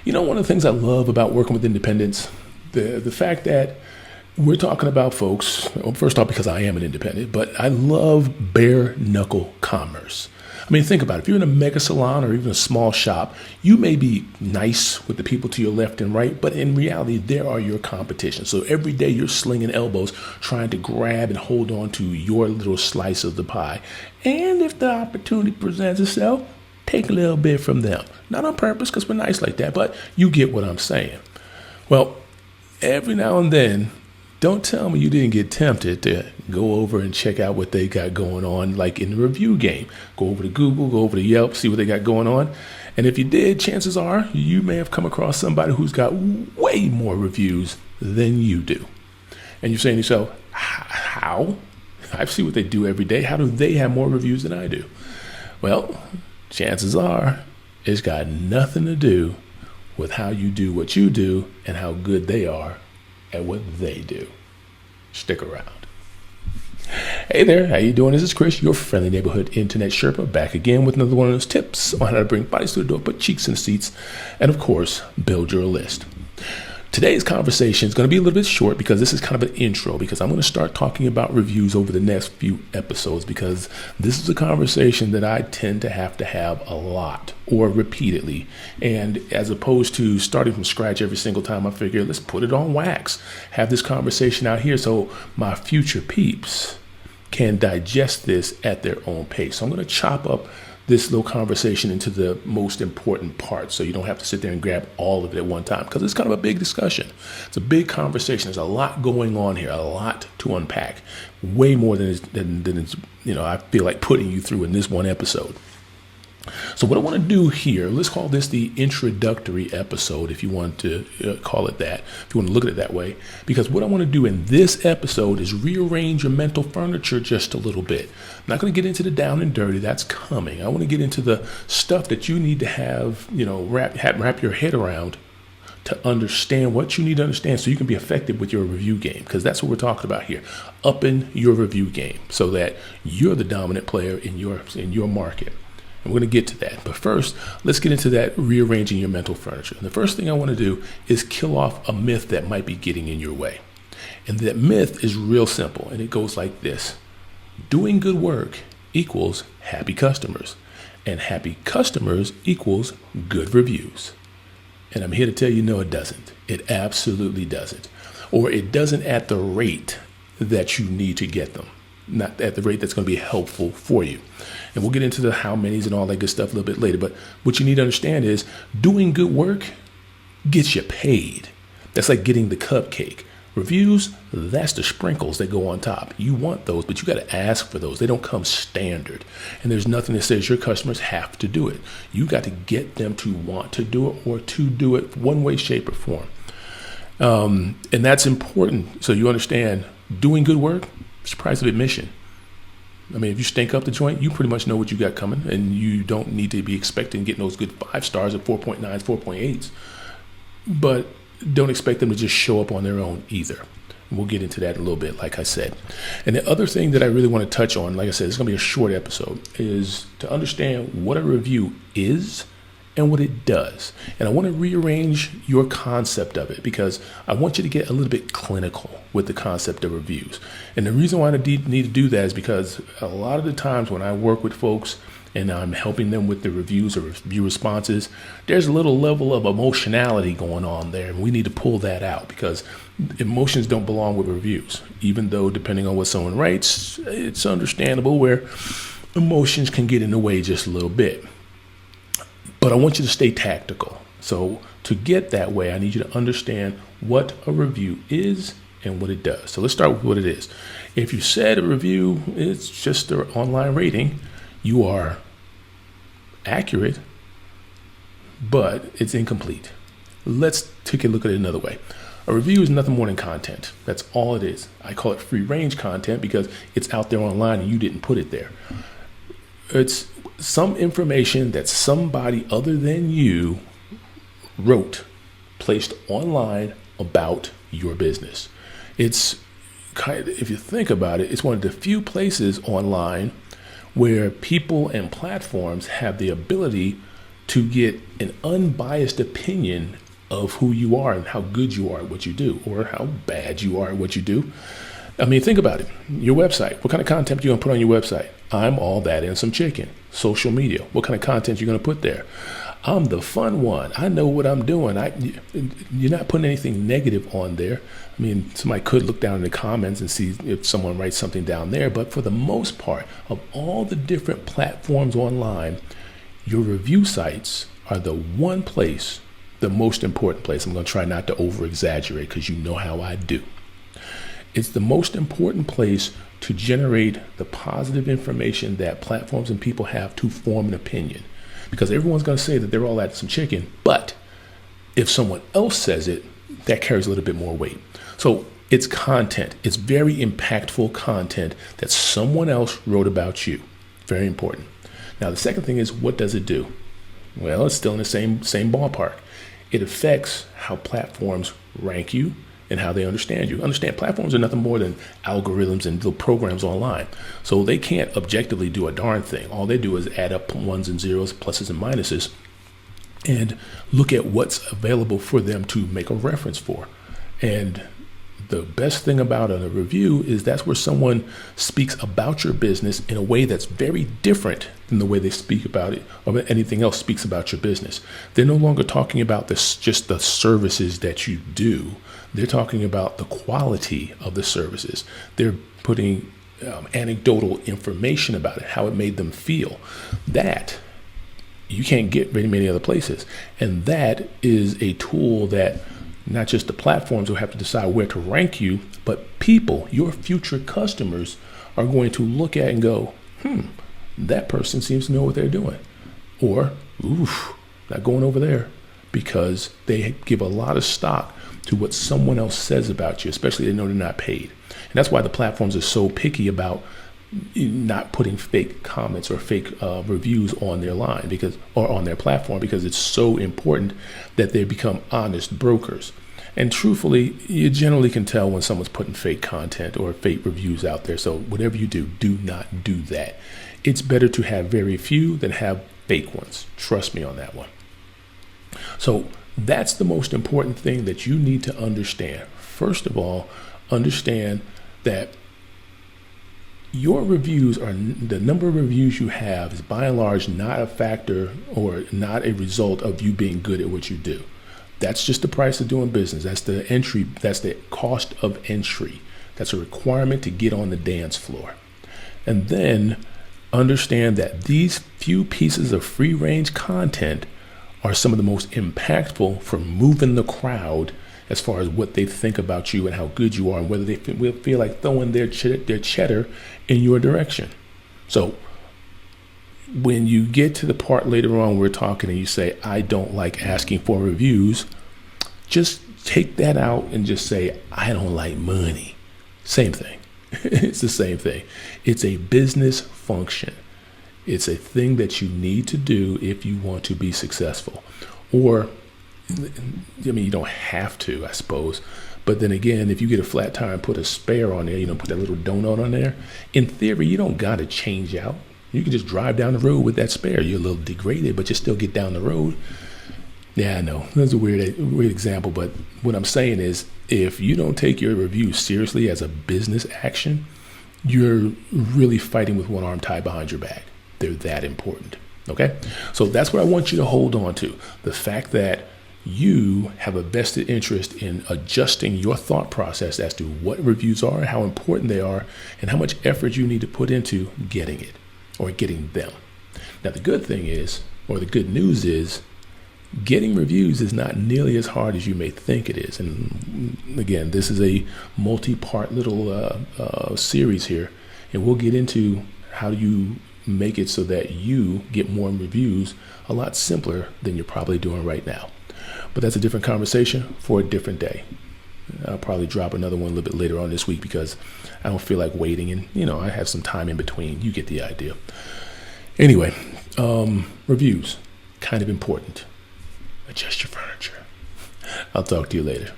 One of the things I love about working with independents, the fact that we're talking about folks, well, first off, because I am an independent, but I love bare knuckle commerce. I mean, think about it. If you're in a mega salon or even a small shop, you may be nice with the people to your left and right, but in reality, there are your competition. So every day you're slinging elbows, trying to grab and hold on to your little slice of the pie. And if the opportunity presents itself, take a little bit from them. Not on purpose, because we're nice like that, but you get what I'm saying. Well, every now and then, don't tell me you didn't get tempted to go over and check out what they got going on, like in the review game. Go over to Google, go over to Yelp, see what they got going on. And if you did, chances are you may have come across somebody who's got way more reviews than you do. And you're saying to yourself, how? I see what they do every day. How do they have more reviews than I do? Well, chances are it's got nothing to do with how you do what you do and how good they are at what they do. Stick around. Hey there, how you doing? This is Chris, your friendly neighborhood internet Sherpa, back again with another one of those tips on how to bring bodies to the door, put cheeks in the seats, and of course, build your list. Today's conversation is going to be a little bit short because this is kind of an intro, because I'm going to start talking about reviews over the next few episodes, because this is a conversation that I tend to have a lot or repeatedly. And as opposed to starting from scratch every single time, I figure let's put it on wax, have this conversation out here so my future peeps can digest this at their own pace. So I'm going to chop up this little conversation into the most important parts, so you don't have to sit there and grab all of it at one time, because it's kind of a big discussion. It's a big conversation. There's a lot going on here, a lot to unpack, way more than it's, I feel like putting you through in this one episode. So what I want to do here, let's call this the introductory episode, if you want to call it that, if you want to look at it that way, because what I want to do in this episode is rearrange your mental furniture just a little bit. I'm not going to get into the down and dirty, that's coming. I want to get into the stuff that you need to have, wrap your head around to understand what you need to understand so you can be effective with your review game, because that's what we're talking about here, upping your review game so that you're the dominant player in your market. And we're going to get to that. But first, let's get into that rearranging your mental furniture. And the first thing I want to do is kill off a myth that might be getting in your way. And that myth is real simple, and it goes like this. Doing good work equals happy customers, and happy customers equals good reviews. And I'm here to tell you, no, it doesn't. It absolutely doesn't. Or it doesn't at the rate that you need to get them. Not at the rate that's going to be helpful for you. And we'll get into the how manys and all that good stuff a little bit later. But what you need to understand is doing good work gets you paid. That's like getting the cupcake. Reviews, that's the sprinkles that go on top. You want those, but you got to ask for those. They don't come standard. And there's nothing that says your customers have to do it. You got to get them to want to do it, or to do it one way, shape, or form. And that's important. So you understand doing good work, it's the price of admission. I mean, if you stink up the joint, you pretty much know what you got coming, and you don't need to be expecting getting those good 5 stars at 4.9s, 4.8s. But don't expect them to just show up on their own either. We'll get into that in a little bit, like I said. And the other thing that I really want to touch on, like I said, it's going to be a short episode, is to understand what a review is and what it does. And I want to rearrange your concept of it, because I want you to get a little bit clinical with the concept of reviews. And the reason why I need to do that is because a lot of the times when I work with folks and I'm helping them with the reviews or review responses, there's a little level of emotionality going on there, and we need to pull that out, because emotions don't belong with reviews. Even though, depending on what someone writes, it's understandable where emotions can get in the way just a little bit. But I want you to stay tactical. So to get that way, I need you to understand what a review is and what it does. So let's start with what it is. If you said a review is just an online rating, you are accurate, but it's incomplete. Let's take a look at it another way. A review is nothing more than content. That's all it is. I call it free range content because it's out there online and you didn't put it there. It's some information that somebody other than you wrote, placed online about your business. It's kind of, if you think about it, it's one of the few places online where people and platforms have the ability to get an unbiased opinion of who you are and how good you are at what you do, or how bad you are at what you do. I mean, think about it. Your website. What kind of content are you going to put on your website? I'm all that and some chicken. Social media. What kind of content are you going to put there? I'm the fun one. I know what I'm doing. You're not putting anything negative on there. I mean, somebody could look down in the comments and see if someone writes something down there. But for the most part, of all the different platforms online, your review sites are the one place, the most important place. I'm going to try not to over exaggerate because you know how I do. It's the most important place to generate the positive information that platforms and people have to form an opinion. Because everyone's going to say that they're all at some chicken, but if someone else says it, that carries a little bit more weight. So it's content. It's very impactful content that someone else wrote about you. Very important. Now, the second thing is, what does it do? Well, it's still in the same ballpark. It affects how platforms rank you and how they understand you. Understand, platforms are nothing more than algorithms and little programs online. So they can't objectively do a darn thing. All they do is add up ones and zeros, pluses and minuses, and look at what's available for them to make a reference for. And the best thing about a review is that's where someone speaks about your business in a way that's very different than the way they speak about it or anything else speaks about your business. They're no longer talking about just the services that you do. They're talking about the quality of the services. They're putting anecdotal information about it, how it made them feel. That you can't get very many other places. And that is a tool that not just the platforms will have to decide where to rank you, but people, your future customers, are going to look at and go, that person seems to know what they're doing. Or, oof, not going over there, because they give a lot of stock to what someone else says about you, especially if they know they're not paid. And that's why the platforms are so picky about not putting fake comments or fake reviews on their line or on their platform, because it's so important that they become honest brokers. And truthfully, you generally can tell when someone's putting fake content or fake reviews out there. So whatever you do, do not do that. It's better to have very few than have fake ones. Trust me on that one. So that's the most important thing that you need to understand. First of all, understand that your reviews are the number of reviews you have is by and large not a factor or not a result of you being good at what you do. That's just the price of doing business. That's the entry. That's the cost of entry. That's a requirement to get on the dance floor. And then understand that these few pieces of free range content are some of the most impactful for moving the crowd as far as what they think about you and how good you are, and whether they feel like throwing their cheddar in your direction. So when you get to the part later on we're talking and you say, I don't like asking for reviews, just take that out and just say, I don't like money. Same thing. It's the same thing. It's a business function. It's a thing that you need to do if you want to be successful. Or, I mean, you don't have to, I suppose. But then again, if you get a flat tire and put a spare on there, put that little donut on there, in theory, you don't got to change out. You can just drive down the road with that spare. You're a little degraded, but you still get down the road. Yeah, I know. That's a weird example. But what I'm saying is, if you don't take your review seriously as a business action, you're really fighting with one arm tied behind your back. They're that important. Okay? So that's what I want you to hold on to. The fact that you have a vested interest in adjusting your thought process as to what reviews are, how important they are, and how much effort you need to put into getting it or getting them. Now, the good thing is, or the good news is, getting reviews is not nearly as hard as you may think it is. And again, this is a multi-part little series here, and we'll get into how you make it so that you get more reviews a lot simpler than you're probably doing right now. But that's a different conversation for a different day. I'll probably drop another one a little bit later on this week because I don't feel like waiting, and I have some time in between. You get the idea. Anyway, reviews, kind of important. Adjust your furniture. I'll talk to you later.